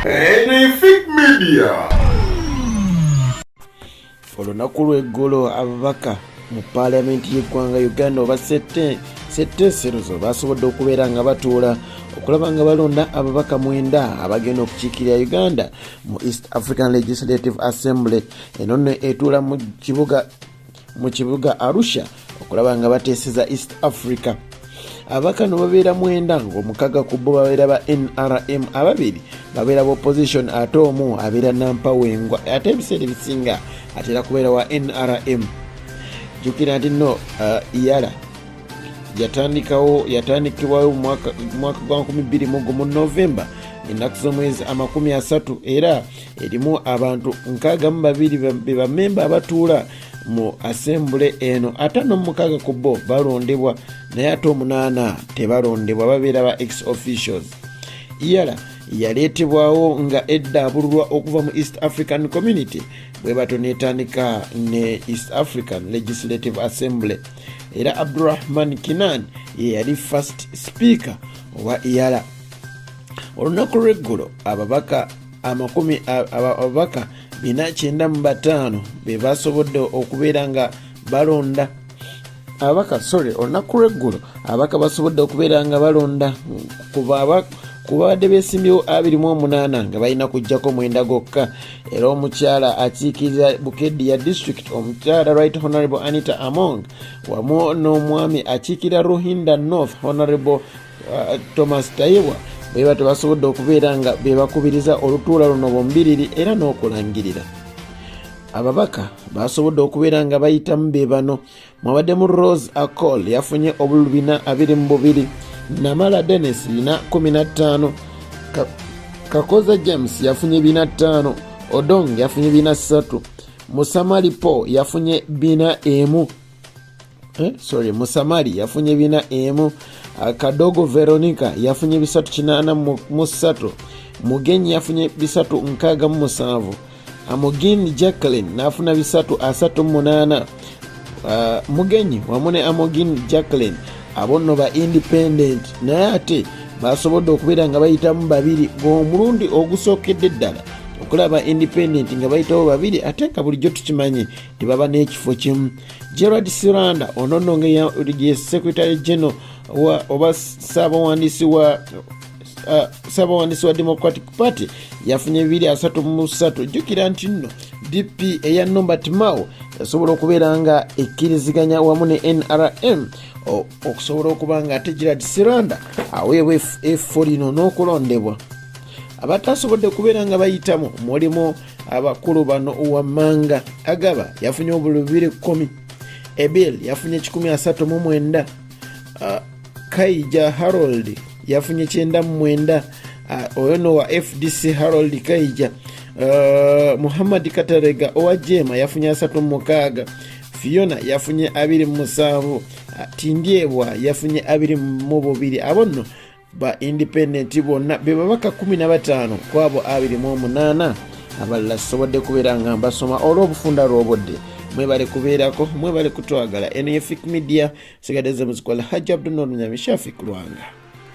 Magnific Media. Olunaku lw'eggulo ababaka mu paalamenti y'eggwanga Uganda oba setteeserezo basobodde okubeera nga batuula okulaba nga balonda ababaka 9 abagenda okukiikirira Uganda mu East African Legislative Assembly. Eno nno etuula mu kibuga Arusha okulaba nga bateeseza East Africa. Ababaka no babeera 9 ng'omukaga ku bo babeera ba NRM, ababiri babeera ba opposition ate omu abeera nampawengwa ate ebiseera ebisinga atera kubeera wa NRM. Jukira nti no EALA yatandikibwayo mu mwaka gwa 2021 Novemba ennaku z'omwezi 30 era erimu abantu 62 be bamemba abatuula mu assembly eno. 56 ku bo balondebwa naye ate 8 tebalondebwa babeera ba ex officials. EALA yaleetebwawo nga eddaabululwa okuva mu East African Community bwe bato netandika ne East African Legislative Assembly era Abdurrahman Kinan ye yali first speaker wa EALA. Olunaku lw'eggulo ababaka 495 be basobodde okubeera nga balonda olunaku lw'eggulo ababaka basobodde okubeera nga balonda ku babadde beesimbyewo 28 nga balina kujjako 9 gokka. Era omukyala akiikirira Bukedde ya district omukyala Right Honorable Anita Among wamu n'omwami akiikirira Ruhinda North Honorable Thomas Tayebwa beba tebasobodde okubeera nga bebakubiriza olutuula luno bombiriri era n'okulangirira. Ababaka basobodde okubeera nga bayitamu be bano mwabaddemu Rose Acol yafunye obululu 422, Namala Dennis 15, Kakoza James yafunye 5, Odong yafunye 3, Musamali Po yafunye 4 Musamali yafunye 4 Kadogo Veronica yafunye 383, Mugenyi yafunye 367, Amogini Jacqueline nafuna 338. Mugenyi wamu ne Amogini Jacqueline abonno ba independent naye ate basobodde okubeera nga bayitamu 2 ng'omulundi ogusookedde ddala okulaba independent nga bayitawo 2 ate nga bulijjo tukimanyi tebaba n'ekifo kimu. Gerald Siranda ono nno nga secretary general oba Ssaabawandiisi wa Democratic Party yafunye 233. Jjukira nti nno DP eya Norbert Mao yasobola okubeera nga ekkiriziganya wamu ne NRM okusobola okuba nga ate Gerald Siranda aweebwa effo lino n'okulondebwa. Abatasobodde kubeera nga bayitamu mulimu abakulu bano Uwamanga Agaba yafunye obululu 210, Ebel yafunye 139, Kaija Harold yafunye 99, oyo no wa FDC Harold Kaija. Muhammad Katarega owa Jema yafunye 36, Fiona yafunye 27, Tindyebwa yafunye 22. Abonno ba independent bonna be babaka 15 kwabo 28 abalala sobodde kubeera nga mbasoma olw'obufunda lw'obodde. Mwebale kubeerako, mwebale kutwagala. Magnific Media sigadde ze muzikola Hajji Abdul Noor Nyami Shafik Lwanga.